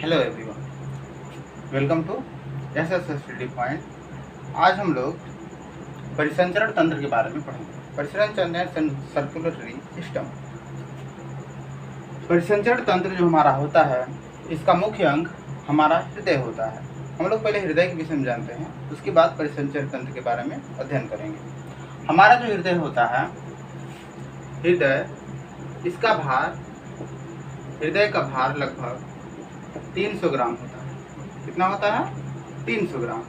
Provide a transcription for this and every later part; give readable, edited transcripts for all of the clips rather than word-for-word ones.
Hello everyone, welcome to SS study point. आज हम लोग परिसंचरण तंत्र के बारे में पढ़ेंगे। परिसंचरण सर्कुलेटरी सिस्टम। परिसंचरण तंत्र जो हमारा होता है, इसका मुख्य अंग हमारा हृदय होता है। हम लोग पहले हृदय के विषय में जानते हैं, उसके बाद परिसंचरण तंत्र के बारे में अध्ययन करेंगे। हमारा जो हृदय होता है, हृदय इसका भार, हृदय का भार लगभग 300 ग्राम होता है। कितना होता है? 300 ग्राम।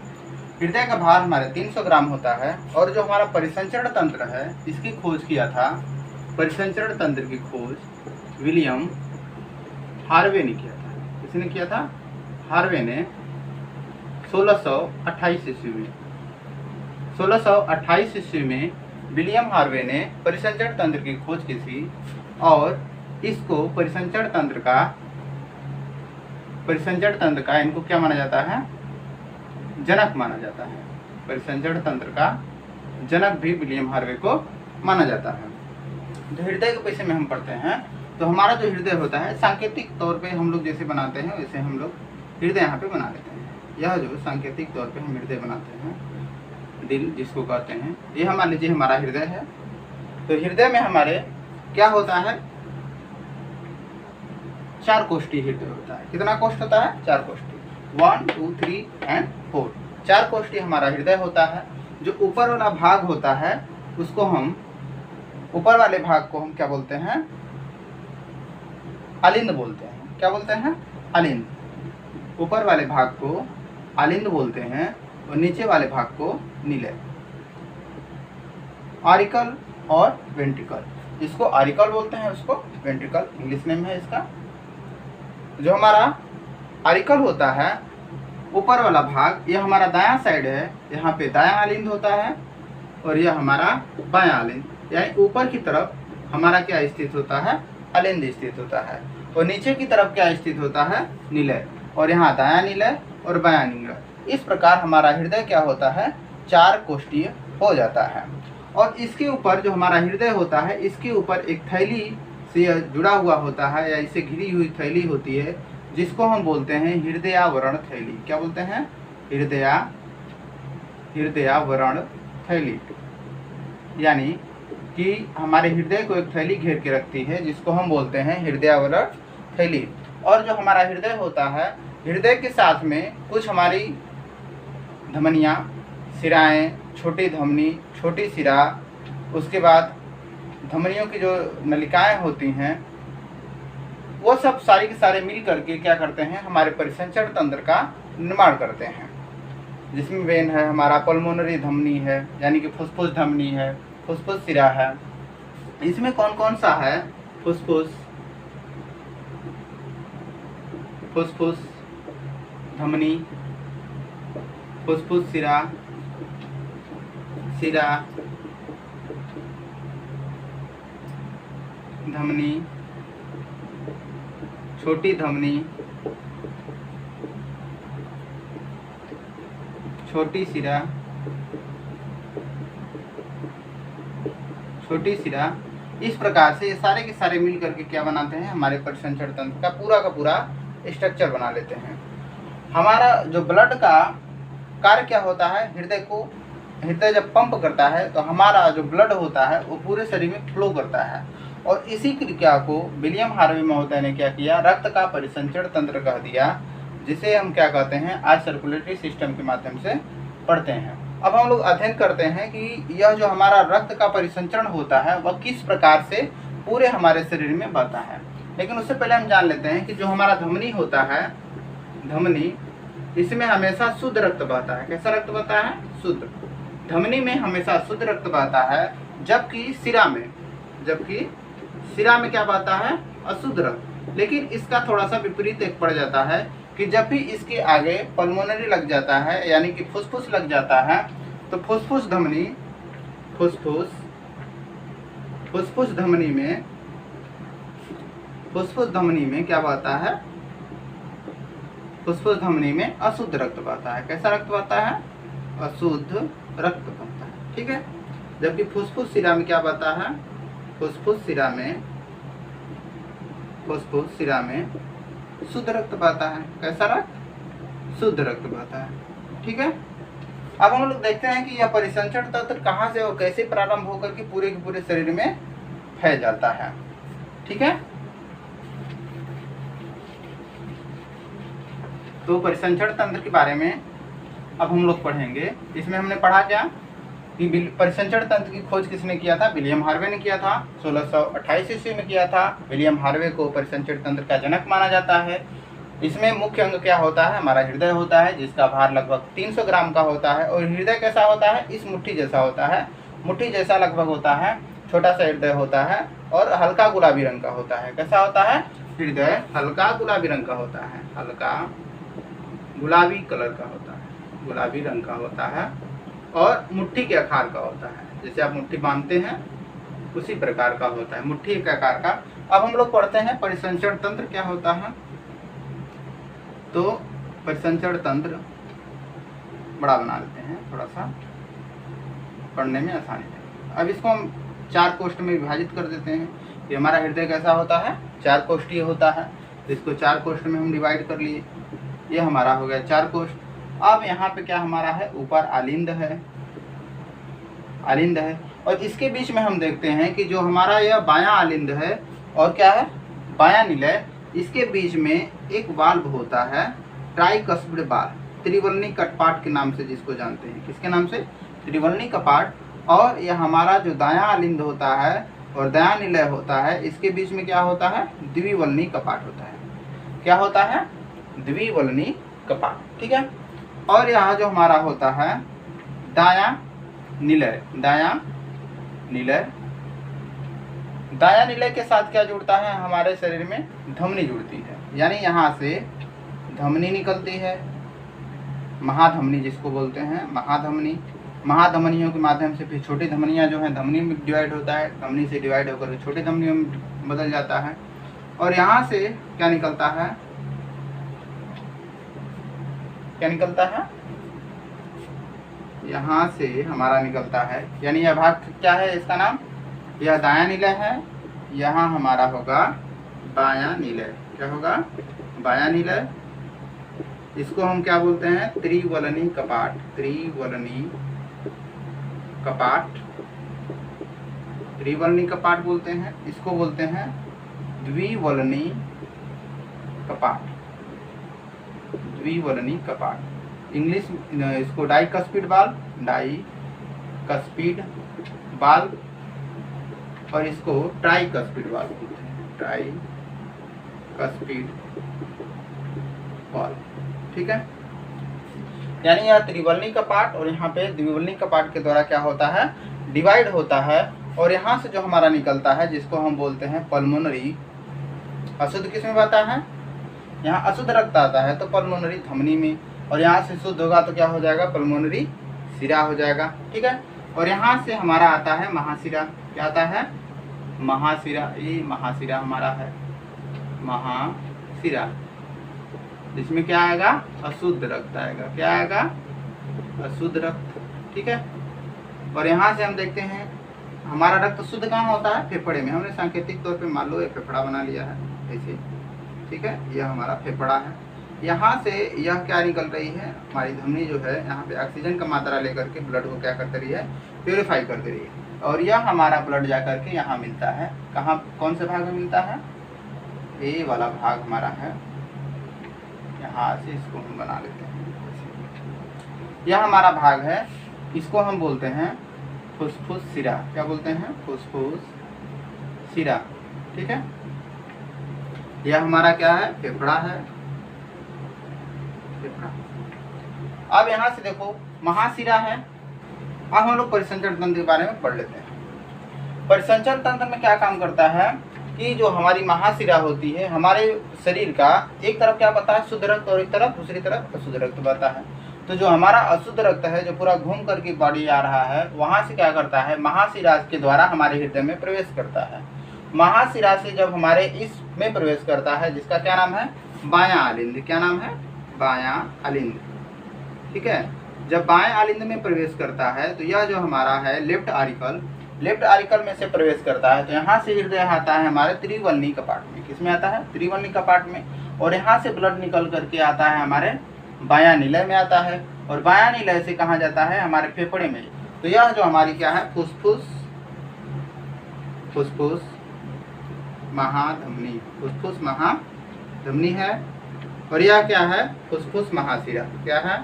हृदय का भार हमारे 300 ग्राम होता है। और जो हमारा परिसंचरण तंत्र है, इसकी खोज किया था, परिसंचरण तंत्र की खोज विलियम हार्वे ने किया था। किसने किया था? हार्वे ने 1628 ईस्वी में। 1628 ईस्वी में विलियम हार्वे ने परिसंचरण तंत्र की खोज की थी और इसको परिसंचरण तंत्र का इनको क्या माना जाता है? जनक माना जाता है। परिसंचरण तंत्र का जनक भी विलियम हार्वे को माना जाता है। तो हृदय के विषय में हम पढ़ते हैं। तो हमारा जो हृदय होता है, सांकेतिक तौर पे हम लोग जैसे बनाते हैं वैसे हम लोग हृदय यहाँ पे बना लेते हैं। यह जो सांकेतिक तौर पे हम हृदय बनाते हैं, दिल जिसको कहते हैं, ये मान लीजिए हमारा हृदय है। तो हृदय में हमारे क्या होता है? 4 कोष्ठी हृदय होता है। कितना कोष्ठ होता है? 4 कोष्ठी। 1, 2, 3 एंड 4। 4 कोष्ठी हमारा हृदय होता है। जो ऊपर वाला भाग होता है, उसको हम, ऊपर वाले भाग को हम क्या बोलते हैं? अलिंद बोलते हैं। क्या बोलते हैं? अलिंद। ऊपर वाले भाग को अलिंद बोलते हैं और नीचे वाले भाग को नीले। ऑरिकल और वेंट्रिकल। इसको ऑरिकल बोलते हैं, उसको वेंट्रिकल इंग्लिश नेम है इसका। जो हमारा ऑरिकल होता है, ऊपर वाला भाग, यह हमारा दायां साइड है। यहाँ पे दायां अलिंद होता है और यह हमारा बायां अलिंद, यानी ऊपर की तरफ हमारा क्या स्थित होता है? अलिंद स्थित होता है। और नीचे की तरफ क्या स्थित होता है? निलय। और यहाँ दायां निलय और बायां निलय। इस प्रकार हमारा हृदय क्या होता है? 4 कोष्ठीय हो जाता है। और इसके ऊपर जो हमारा हृदय होता है, इसके ऊपर एक थैली से जुड़ा हुआ होता है या इसे घिरी हुई थैली होती है, जिसको हम बोलते हैं हृदयावरण थैली। क्या बोलते हैं? हृदयावरण थैली। यानी कि हमारे हृदय को एक थैली घेर के रखती है, जिसको हम बोलते हैं हृदयावरण थैली। और जो हमारा हृदय होता है, हृदय के साथ में कुछ हमारी धमनियाँ, सिराएं, छोटी धमनी, छोटी सिरा, उसके बाद धमनियों की जो नलिकाएं होती हैं, वो सब सारी के सारे मिल करके क्या करते हैं? हमारे परिसंचरण तंत्र का निर्माण करते हैं। जिसमें वेन है, हमारा पल्मोनरी धमनी है, यानी कि फुसफुस धमनी है, फुसफुस सिरा है। इसमें कौन कौन सा है? फुसफुस धमनी, फुसफुस सिरा, धमनी, छोटी धमनी, छोटी सिरा, छोटी सिरा। इस प्रकार से ये सारे के सारे मिल करके क्या बनाते हैं? हमारे परिसंचरण तंत्र का पूरा स्ट्रक्चर बना लेते हैं। हमारा जो ब्लड का कार्य क्या होता है? हृदय जब पंप करता है तो हमारा जो ब्लड होता है वो पूरे शरीर में फ्लो करता है। और इसी क्रिया को विलियम हार्वे महोदय ने क्या किया? रक्त का परिसंचरण तंत्र कह दिया, जिसे हम क्या कहते हैं? आज सर्कुलेटरी सिस्टम के माध्यम से पढ़ते हैं। अब हम लोग अध्ययन करते हैं कि यह जो हमारा रक्त का परिसंचरण होता है, वह किस प्रकार से पूरे हमारे शरीर में बहता है। लेकिन उससे पहले हम जान लेते हैं कि जो हमारा धमनी होता है, धमनी, इसमें हमेशा शुद्ध रक्त बहता है। कैसा रक्त बहता है? शुद्ध। धमनी में हमेशा शुद्ध रक्त बहता है, जबकि सिरा में क्या बहता है? अशुद्ध रक्त। लेकिन इसका थोड़ा सा विपरीत एक पड़ जाता है कि जब भी इसके आगे पल्मोनरी लग जाता है, यानी कि फुसफुस लग जाता है, तो फुसफुस धमनी में क्या बहता है? फुसफुस धमनी में अशुद्ध रक्त बहता है। कैसा रक्त बहता है? अशुद्ध रक्त बहता है। ठीक है। जबकि फुसफुस सिरा में क्या बहता है? फुसफुस सिरा में शुद्ध रक्त बहता है। कैसा रक्त? शुद्ध रक्त बहता है। ठीक है, अब हम लोग देखते हैं कि यह परिसंचरण तंत्र कहाँ से और कैसे प्रारंभ होकर के पूरे के पूरे शरीर में फैल जाता है। ठीक है, तो परिसंचरण तंत्र के बारे में अब हम लोग पढ़ेंगे। इसमें हमने पढ़ा क्या कि परिसंचरण तंत्र की खोज किसने किया था? विलियम हार्वे ने किया था। 1628 ईस्वी में किया था। विलियम हार्वे को परिसंचरण तंत्र का जनक माना जाता है। इसमें मुख्य अंग क्या होता है? हमारा हृदय होता है, जिसका भार लगभग 300 ग्राम का होता है। और हृदय कैसा होता है? इस मुट्ठी जैसा होता है, मुट्ठी जैसा लगभग होता है, छोटा सा हृदय होता है और हल्का गुलाबी रंग का होता है। कैसा होता है? हृदय हल्का गुलाबी रंग का होता है, हल्का गुलाबी कलर का होता है, गुलाबी रंग का होता है और मुट्ठी के आकार का होता है। जैसे आप मुट्ठी बांधते हैं उसी प्रकार का होता है, मुट्ठी के आकार का। अब हम लोग पढ़ते हैं परिसंचरण तंत्र क्या होता है। तो परिसंचरण तंत्र बड़ा बना लेते हैं, थोड़ा सा पढ़ने में आसानी है। अब इसको हम 4 कोष्ठ में विभाजित कर देते हैं। ये हमारा हृदय कैसा होता है? 4 कोष्ठीय होता है। तो इसको 4 कोष्ठ में हम डिवाइड कर लिए। ये हमारा हो गया 4 कोष्ठ। अब यहाँ पे क्या हमारा है? ऊपर आलिंद है, आलिंद है। और इसके बीच में हम देखते हैं कि जो हमारा यह बायां आलिंद है और क्या है? बायां निलय, इसके बीच में एक वाल्व होता है, ट्राइकस्पिड वाल्व, त्रिवलनी कपाट के नाम से जिसको जानते हैं। किसके नाम से? त्रिवलनी कपाट। और यह हमारा जो दायां आलिंद होता है और दायां निलय होता है, इसके बीच में क्या होता है? द्विवलनी कपाट होता है। क्या होता है? द्विवलनी कपाट। ठीक है, और यहाँ जो हमारा होता है दायां निलय, दायां निलय, दायां निलय के साथ क्या जुड़ता है? हमारे शरीर में धमनी जुड़ती है, यानी यहाँ से धमनी निकलती है, महाधमनी जिसको बोलते हैं, महाधमनी। महाधमनियों के माध्यम से फिर छोटी धमनियाँ जो हैं धमनी में डिवाइड होता है, धमनी से डिवाइड होकर छोटी धमनियों में बदल जाता है। और यहाँ से क्या निकलता है? क्या निकलता है? यहाँ से हमारा निकलता है, यानी यह भाग क्या है? इसका नाम, यह दायां निलय है, यहाँ हमारा होगा बायां निलय। क्या होगा? बायां निलय। इसको हम क्या बोलते हैं? त्रिवलनी कपाट, त्रिवलनी कपाट, त्रिवलनी कपाट बोलते हैं। इसको बोलते हैं द्विवलनी कपाट, द्विवलनी कपाट। इंग्लिश इसको डाइकस्पिड वाल्व, डाइकस्पिड वाल्व, और इसको ट्राइकस्पिड वाल्व बोलते हैं, ट्राइकस्पिड वाल्व। ठीक है, यानी यह त्रिवलनी कपाट और यहाँ पे द्विवलनी कपाट के द्वारा क्या होता है? डिवाइड होता है। और यहाँ से जो हमारा निकलता है जिसको हम बोलते हैं पल्मोनरी, अशुद्ध किसमें बहता है? यहाँ अशुद्ध रक्त आता है तो पल्मोनरी धमनी में, और यहाँ से शुद्ध होगा तो क्या हो जाएगा? पल्मोनरी शिरा हो जाएगा। ठीक है, और यहाँ से हमारा आता है महाशिरा। क्या आता है? महाशिरा। ये महाशिरा हमारा है, महाशिरा, जिसमें क्या आएगा? अशुद्ध रक्त आएगा। क्या आएगा? अशुद्ध रक्त। ठीक है, और यहाँ से हम देखते हैं हमारा रक्त शुद्ध कहाँ होता है? फेफड़े में। हमने सांकेतिक तौर पे मान लो ये फेफड़ा बना लिया है ऐसे। ठीक है, यह हमारा फेफड़ा है। यहाँ से यह क्या निकल रही है? हमारी धमनी जो है यहाँ पे ऑक्सीजन का मात्रा लेकर के ब्लड को क्या कर रही है? प्योरीफाई कर दे रही है। और यह हमारा ब्लड जा करके यहाँ मिलता है। कहाँ, कौन से भाग में मिलता है? ए वाला भाग हमारा है, यहाँ से इसको हम बना लेते हैं। यह हमारा भाग है, इसको हम बोलते हैं फुसफुस शिरा। क्या बोलते हैं? फुसफुस शिरा। ठीक है, यह हमारा क्या है? फेफड़ा है, फेफड़ा। अब यहाँ से देखो महाशिरा है। अब हम लोग परिसंचरण तंत्र के बारे में पढ़ लेते हैं। परिसंचरण तंत्र में क्या काम करता है कि जो हमारी महाशिरा होती है, हमारे शरीर का एक तरफ क्या बता है? शुद्ध रक्त, और एक तरफ दूसरी तरफ अशुद्ध रक्त बहता है। तो जो हमारा अशुद्ध रक्त है जो पूरा घूम करके बॉडी आ रहा है, वहाँ से क्या करता है? महाशिरा के द्वारा हमारे हृदय में प्रवेश करता है। महाशिरा से जब हमारे इसमें प्रवेश करता है, जिसका क्या नाम है? बायां आलिंद। क्या नाम है? बायां आलिंद। ठीक है, जब बाएं आलिंद में प्रवेश करता है तो यह जो हमारा है लेफ्ट आरिकल, लेफ्ट आरिकल में से प्रवेश करता है, तो यहाँ से हृदय आता है हमारे त्रिवलनी कपाट में। किसमें आता है, त्रिवल्नी कपाट में। और यहाँ से ब्लड निकल करके आता है हमारे बायां निलय में आता है, और बायां निलय से कहाँ जाता है, हमारे फेफड़े में। तो यह जो हमारी क्या है, फुसफुस महाधमनी, फुसफुस महाधमनी है। और यह क्या है, फुसफुस महाशिरा। क्या है,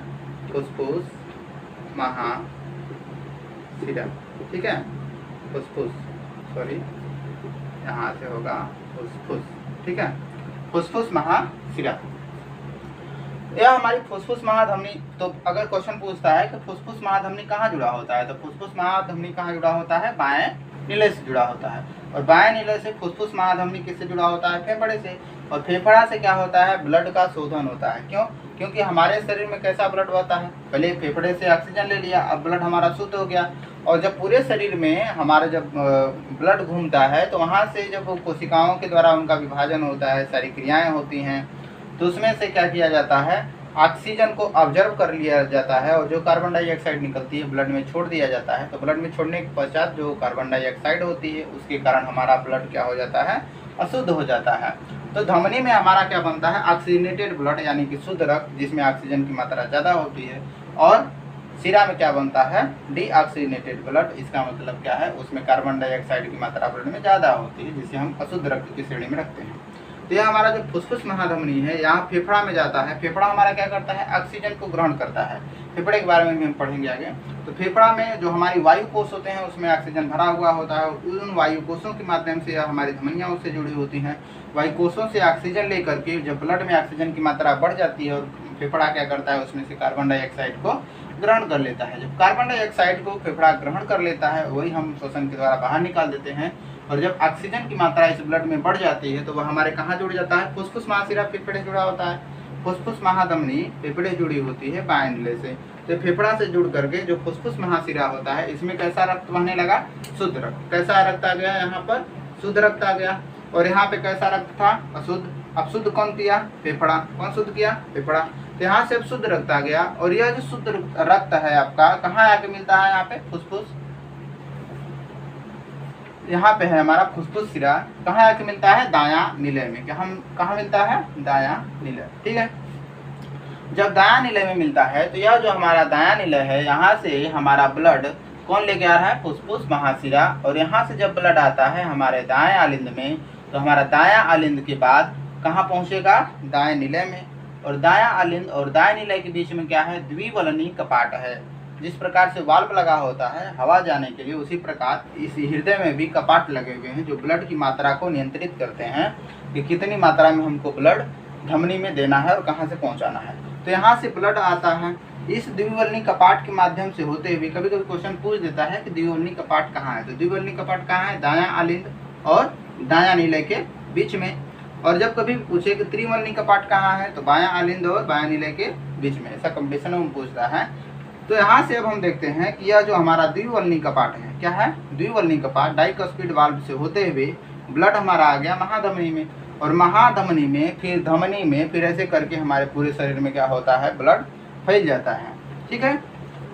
फुसफुस महाशिरा। ठीक है, फुसफुस, सॉरी यहाँ से होगा फुसफुस। ठीक है, फुसफुस महाशिरा, यह हमारी फुसफुस महाधमनी। तो अगर क्वेश्चन पूछता है कि फुसफुस महाधमनी कहाँ जुड़ा होता है, तो फुसफुस महाधमनी कहाँ जुड़ा होता है, बाएं निलय से जुड़ा होता है। और बाएं निलय से फुसफुस महाधमनी किससे जुड़ा होता है, फेफड़े से। और फेफड़ा से क्या होता है, ब्लड का शोधन होता है। क्यों, क्योंकि हमारे शरीर में कैसा ब्लड बहता है, पहले फेफड़े से ऑक्सीजन ले लिया, अब ब्लड हमारा शुद्ध हो गया। और जब पूरे शरीर में हमारा जब ब्लड घूमता है तो वहाँ से जब कोशिकाओं के द्वारा उनका विभाजन होता है, सारी क्रियाएं होती हैं, तो उसमें से क्या किया जाता है, ऑक्सीजन को ऑब्जर्व कर लिया जाता है, और जो कार्बन डाइऑक्साइड निकलती है ब्लड में छोड़ दिया जाता है। तो ब्लड में छोड़ने के पश्चात जो कार्बन डाइऑक्साइड होती है उसके कारण हमारा ब्लड क्या हो जाता है, अशुद्ध हो जाता है। तो धमनी में हमारा क्या बनता है, ऑक्सीजनेटेड ब्लड, यानी कि शुद्ध रक्त जिसमें ऑक्सीजन की मात्रा ज़्यादा होती है। और सिरा में क्या बनता है, डीऑक्सीजनेटेड ब्लड। इसका मतलब क्या है, उसमें कार्बन डाइऑक्साइड की मात्रा ब्लड में ज़्यादा होती है, जिसे हम अशुद्ध रक्त की श्रेणी में रखते हैं। तो यह हमारा जो फुसफुस महाधमनी है, यहाँ फेफड़ा में जाता है। फेफड़ा हमारा क्या करता है, ऑक्सीजन को ग्रहण करता है। फेफड़े के बारे में भी हम पढ़ेंगे आगे। तो फेफड़ा में जो हमारी वायु कोष होते हैं उसमें ऑक्सीजन भरा हुआ होता है, उन वायु कोषों के माध्यम से हमारी धमनियाँ उससे जुड़ी होती हैं। वायु कोषों से ऑक्सीजन लेकर के जब ब्लड में ऑक्सीजन की मात्रा बढ़ जाती है, और फेफड़ा क्या करता है, उसमें से कार्बन डाइऑक्साइड को ग्रहण कर लेता है। जब कार्बन डाइऑक्साइड को फेफड़ा ग्रहण कर लेता है, वही हम श्वसन के द्वारा बाहर निकाल देते हैं। और जब ऑक्सीजन की मात्रा इस ब्लड में बढ़ जाती है तो वह हमारे कहाँ जुड़ जाता है, फुसफुस महाशिरा फेफड़े जुड़ा होता है। फुसफुस महाधमनी फेफड़े जुड़ी होती है बाएं निलय से। तो फेफड़ा से जुड़ करके जो फुसफुस महाशिरा होता है, इसमें कैसा रक्त बहने लगा, शुद्ध रक्त। कैसा रक्त आ गया, यहाँ पर शुद्ध रक्त आ गया। और यहाँ पे कैसा रक्त था, अशुद्ध। अब शुद्ध कौन किया, फेफड़ा। कौन शुद्ध किया, फेफड़ा। तो यहाँ से अब शुद्ध रक्त आ गया। और यह जो शुद्ध रक्त है आपका कहाँ आके मिलता है, यहाँ पे फुसफुस, यहाँ पे है हमारा फुसफुस शिरा। कहाँ आके मिलता है, दायां निलय में। क्या हम कहाँ मिलता है, दायां निलय। ठीक है, जब दायां निलय में मिलता है तो यह जो हमारा दायां निलय है, यहाँ से हमारा ब्लड कौन लेके आ रहा है, फुसफुस महाशिरा। और यहाँ से जब ब्लड आता है हमारे दाएं आलिंद में, तो हमारा दायां आलिंद के बाद कहाँ पहुँचेगा, दाएं निलय में। और दायां आलिंद और दाएं निलय के बीच में क्या है, द्विवल्नी कपाट है। जिस प्रकार से वाल्व लगा होता है हवा जाने के लिए, उसी प्रकार इस हृदय में भी कपाट लगे हुए हैं जो ब्लड की मात्रा को नियंत्रित करते हैं कि कितनी मात्रा में हमको ब्लड धमनी में देना है और कहाँ से पहुँचाना है। तो यहाँ से ब्लड आता है इस द्विवल्नी कपाट के माध्यम से होते हुए। कभी कभी क्वेश्चन पूछ देता है कि द्विवल्नी कपाट कहाँ है, तो द्विवल्नी कपाट कहाँ है, दायां आलिंद और दायां निलय के बीच में। और जब कभी पूछे कि त्रिवल्नी कपाट कहाँ है, तो बायां आलिंद और बायां निलय के बीच में। ऐसा कंपटीशन में पूछता है। तो यहाँ से अब हम देखते हैं कि यह जो हमारा द्विवल्नी कपाट है, क्या है, द्विवल्नी कपाट। डाइकस्पिड वाल्व से होते हुए ब्लड हमारा आ गया महाधमनी में, और महाधमनी में फिर धमनी में, फिर ऐसे करके हमारे पूरे शरीर में क्या होता है, ब्लड फैल जाता है। ठीक है,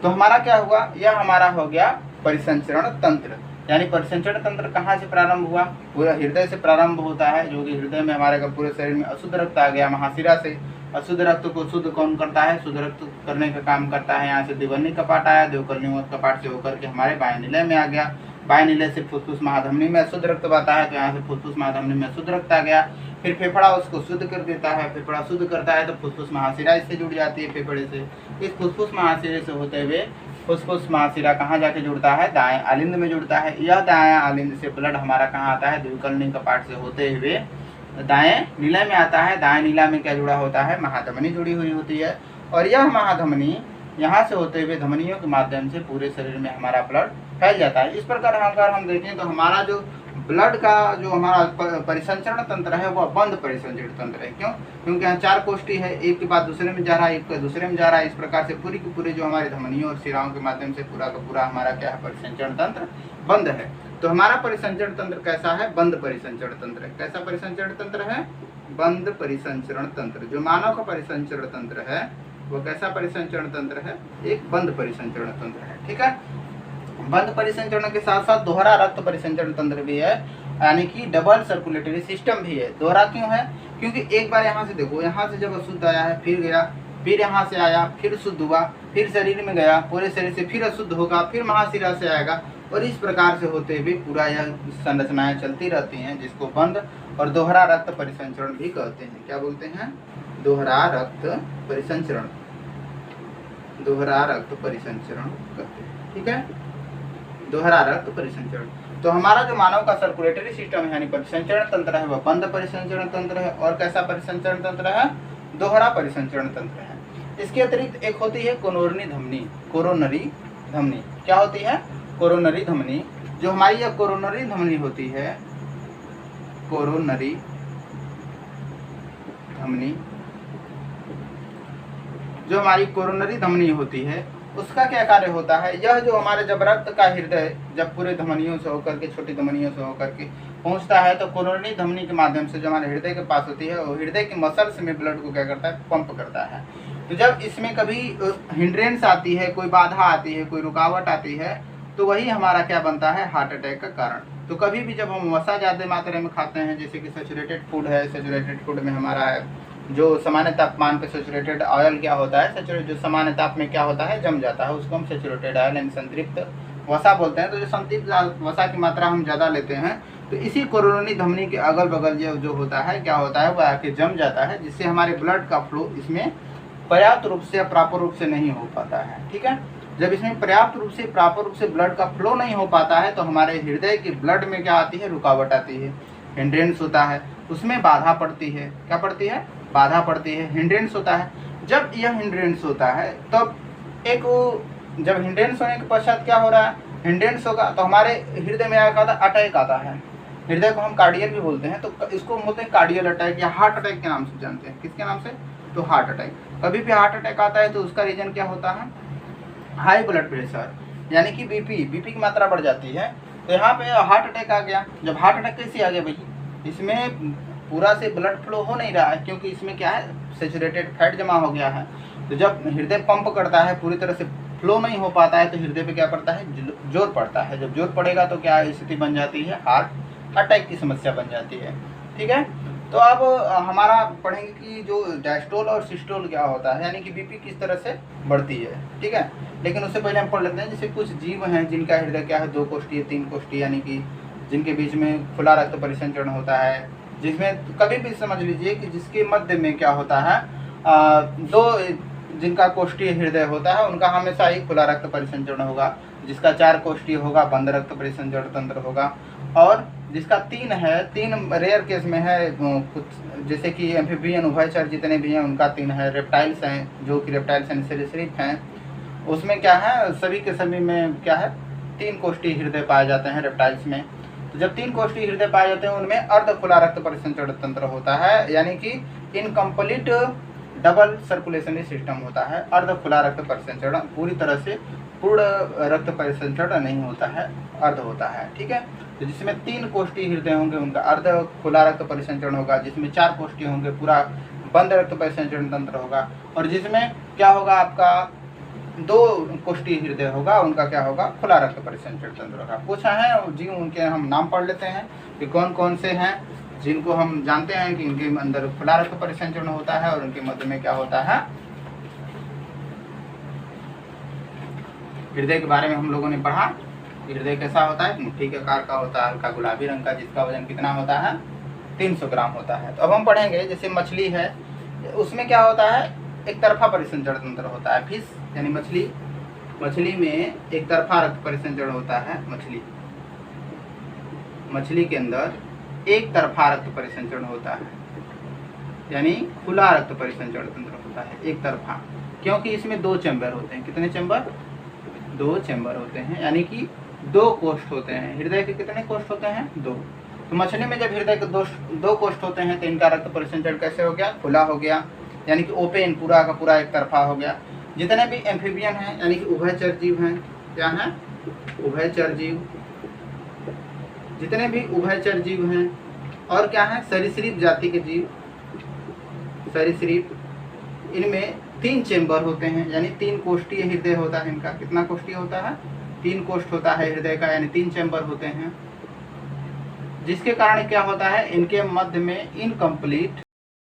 तो हमारा क्या हुआ, यह हमारा हो गया परिसंचरण तंत्र। यानी परिसंचरण तंत्र कहाँ से प्रारंभ हुआ, पूरा हृदय से प्रारंभ होता है, जो कि हृदय में हमारे का पूरे शरीर में अशुद्ध रक्त आ गया महाशिरा से। अशुद्ध रक्त को शुद्ध कौन करता है, शुद्ध रक्त करने का काम करता है। यहाँ से द्विवल्नी कपाट आया, द्विवल्नी कपाट से होकर के हमारे बाएं निलय में आ गया। बाएं निलय से फुसफुस महाधमनी में अशुद्ध रक्त बहता है, तो यहाँ से फुसफुस महाधमनी में शुद्ध रक्त आ गया। फिर फेफड़ा उसको शुद्ध कर देता है, फेफड़ा शुद्ध करता है तो फुसफुस महाशिरा इससे जुड़ जाती है फेफड़े से। इस फुसफुस महाशिरे से होते हुए फुसफुस महाशिरा कहाँ जाके जुड़ता है, दाएं आलिंद में जुड़ता है। यह दाएं आलिंद से ब्लड हमारा कहाँ आता है, द्विवल्नी कपाट से होते हुए दाएं निलय में आता है। दाएं निलय में क्या जुड़ा होता है, महाधमनी जुड़ी हुई होती है। और यह महाधमनी यहाँ से होते हुए धमनियों के माध्यम से पूरे शरीर में हमारा ब्लड फैल जाता है। इस प्रकार अगर हम देखें तो हमारा जो ब्लड का जो हमारा परिसंचरण तंत्र है वह बंद परिसंचरण तंत्र है। क्यों, क्योंकि यहाँ चार कोष्ठी है, एक के बाद दूसरे में जा रहा है, एक के दूसरे में जा रहा है। इस प्रकार से पूरी की पूरी जो हमारी धमनियों और शिराओं के माध्यम से पूरा का पूरा हमारा क्या है, परिसंचरण तंत्र बंद है। तो हमारा परिसंचरण तंत्र कैसा है, बंद परिसंचरण तंत्र है। कैसा परिसंचरण तंत्र है, बंद परिसंचरण तंत्र। जो मानव का परिसंचरण तंत्र है वो कैसा परिसंचरण तंत्र है, एक बंद परिसंचरण तंत्र है। ठीक है, बंद परिसंचरण के साथ साथ दोहरा रक्त परिसंचरण तंत्र भी है। यानी कि डबल सर्कुलेटरी सिस्टम भी है। दोहरा क्यों है? क्योंकि एक बार यहाँ से देखो, यहाँ से जब अशुद्ध आया है फिर गया, फिर यहाँ से आया फिर शुद्ध हुआ, फिर शरीर में गया, पूरे शरीर से फिर अशुद्ध होगा, फिर महाशिरा से आएगा, और इस प्रकार से होते हुए पूरा यह संरचनाएं चलती रहती हैं, जिसको बंद और दोहरा रक्त परिसंचरण भी कहते हैं। क्या बोलते हैं? दोहरा रक्त परिसंचरण, दोहरा रक्त परिसंचरण कहते हैं। ठीक है, दोहरा रक्त परिसंचरण। तो हमारा जो मानव का सर्कुलेटरी सिस्टम है यानी परिसंचरण तंत्र है, वह बंद परिसंचरण तंत्र है। और कैसा परिसंचरण तंत्र है? दोहरा परिसंचरण तंत्र है। इसके अतिरिक्त एक होती है कोरोनरी धमनी, कोरोनरी धमनी। क्या होती है? कोरोनरी धमनी। जो हमारी यह कोरोनरी धमनी होती है, कोरोनरी धमनी, जो हमारी कोरोनरी धमनी होती है, उसका क्या कार्य होता है? यह जो हमारे जब रक्त का हृदय जब पूरे धमनियों से होकर के, छोटी धमनियों से होकर के पहुंचता है, तो कोरोनरी धमनी के माध्यम से जो हमारे हृदय के पास होती है, वो हृदय के मसल्स में ब्लड को क्या करता है? पंप करता है। तो जब इसमें कभी हिंड्रेंस आती है, कोई बाधा आती है, कोई रुकावट आती है, तो वही हमारा क्या बनता है? हार्ट अटैक का कारण। तो कभी भी जब हम वसा ज़्यादा मात्रा में खाते हैं, जैसे कि सैचुरेटेड फूड है, सैचुरेटेड फूड में हमारा जो सामान्य तापमान पे सैचुरेटेड ऑयल क्या होता है? सैचुरेटेड जो सामान्य ताप में क्या होता है? जम जाता है, उसको हम सैचुरेटेड ऑयल यानी संतृप्त वसा बोलते हैं। तो जो संतृप्त वसा की मात्रा हम ज़्यादा लेते हैं, तो इसी कोरोनरी धमनी के अगल बगल जो होता है, क्या होता है? वह आके जम जाता है, जिससे हमारे ब्लड का फ्लो इसमें पर्याप्त रूप से या प्रॉपर रूप से नहीं हो पाता है। ठीक है, जब इसमें पर्याप्त रूप से प्रॉपर रूप से ब्लड का फ्लो नहीं हो पाता है, तो हमारे हृदय के ब्लड में क्या आती है? रुकावट आती है, हिंड्रेंस होता है, उसमें बाधा पड़ती है। क्या पड़ती है? बाधा पड़ती है, हिंड्रेंस होता है। जब यह हिंड्रेंस होता है, तब जब हिंड्रेंस होने के पश्चात क्या हो रहा है? हिंड्रेंस होगा तो हमारे हृदय में क्या आता है? अटैक आता है। हृदय को हम कार्डियल भी बोलते हैं, तो इसको बोलते हैं कार्डियल अटैक या हार्ट अटैक के नाम से जानते हैं। किसके नाम से? तो हार्ट अटैक। कभी भी हार्ट अटैक आता है तो उसका रीजन क्या होता है? हाई ब्लड प्रेशर, यानी कि बीपी की मात्रा बढ़ जाती है। तो यहाँ पे हार्ट अटैक आ गया। जब हार्ट अटैक कैसे आ गया भाई? इसमें पूरा से ब्लड फ्लो हो नहीं रहा है, क्योंकि इसमें क्या है? सैचुरेटेड फैट जमा हो गया है। तो जब हृदय पंप करता है, पूरी तरह से फ्लो नहीं हो पाता है, तो हृदय पे क्या पड़ता है? जोर पड़ता है। जब जोर पड़ेगा तो क्या स्थिति बन जाती है? हार्ट अटैक की समस्या बन जाती है। ठीक है, तो अब हमारा पढ़ेंगे कि जो डायस्टोल और सिस्टोल क्या होता है, यानी कि बीपी किस तरह से बढ़ती है। ठीक है, लेकिन उससे पहले हम पढ़ लेते हैं, जैसे कुछ जीव हैं जिनका हृदय क्या है? 2 कोष्ठीय 3 कोष्ठीय, यानी कि जिनके बीच में खुला रक्त परिसंचरण होता है, जिसमें कभी भी समझ लीजिए कि जिसके मध्य में क्या होता है? 2 जिनका कोष्ठीय हृदय होता है, उनका हमेशा ही खुला रक्त परिसंचरण होगा। जिसका 4 कोष्ठीय होगा, बंद रक्त परिसंचरण तंत्र होगा। और जिसका 3 है, 3 रेयर केस में है, कुछ जैसे कि एम्फीबियन, उभयचर जितने भी हैं उनका 3 है। रेप्टाइल्स हैं, जो कि रेप्टाइल्स यानी सरीसृप हैं, उसमें क्या है? सभी के सभी में क्या है? 3 कोष्ठीय हृदय पाए जाते हैं रेप्टाइल्स में। तो जब 3 कोष्ठीय हृदय पाए जाते हैं, उनमें अर्ध खुला रक्त परिसंचरण तंत्र होता है, यानी कि इनकम्प्लीट डबल सर्कुलेशनरी सिस्टम होता है। अर्ध खुला रक्त परिसंचरण, पूरी तरह से पूर्ण रक्त परिसंचरण नहीं होता है, अर्ध होता है। ठीक है, तो जिसमें 3 कोष्ठीय हृदय होंगे उनका अर्ध खुला रक्त परिसंचरण होगा, जिसमें 4 कोष्ठीय होंगे पूरा बंद रक्त परिसंचरण तंत्र होगा, और जिसमें क्या होगा? आपका 2 कोष्ठीय हृदय होगा, उनका क्या होगा? खुला रक्त परिसंचरण तंत्र होगा। पूछा है जी, उनके हम नाम पढ़ लेते हैं कि कौन कौन से हैं जिनको हम जानते हैं कि इनके अंदर खुला रक्त परिसंचरण होता है और उनके मध्य में क्या होता है? हृदय के बारे में हम लोगों ने पढ़ा। हृदय कैसा होता है? मुट्ठी के आकार का होता है, हल्का गुलाबी रंग का, जिसका वजन कितना होता है? 300 ग्राम होता है। तो अब हम पढ़ेंगे, जैसे मछली है, उसमें क्या होता है? एक तरफा परिसंचरण तंत्र होता है। फिश यानी मछली में एक तरफा रक्त परिसंचरण होता है। मछली के अंदर एक तरफा रक्त परिसंचरण होता है, यानी खुला रक्त परिसंचरण तंत्र होता है, एक तरफा, क्योंकि इसमें 2 चैम्बर होते हैं। कितने चैम्बर? 2 चैम्बर होते हैं, यानी कि 2 कोष्ठ होते हैं। हृदय के कितने कोष्ठ होते हैं? 2। तो मछली में जब हृदय के 2 कोष्ठ होते हैं, तो इनका रक्त परिसंचरण कैसे हो गया? खुला हो गया, यानी कि ओपन, पूरा का पूरा एक तरफा हो गया। जितने भी एम्फीबियन हैं, यानी कि उभयचर जीव हैं, क्या हैं? उभयचर जीव। जितने भी उभयचर जीव हैं और क्या है? सरीसृप जाति के जीव, सरीसृप, इनमें 3 चेम्बर होते हैं, यानी 3 कोष्ठीय हृदय होता है इनका। कितना कोष्ठीय होता है? 3 कोष्ठ होता है हृदय का, यानी 3 चेम्बर होते हैं। जिसके कारण क्या होता है, इनके मध्य में इनकम्प्लीट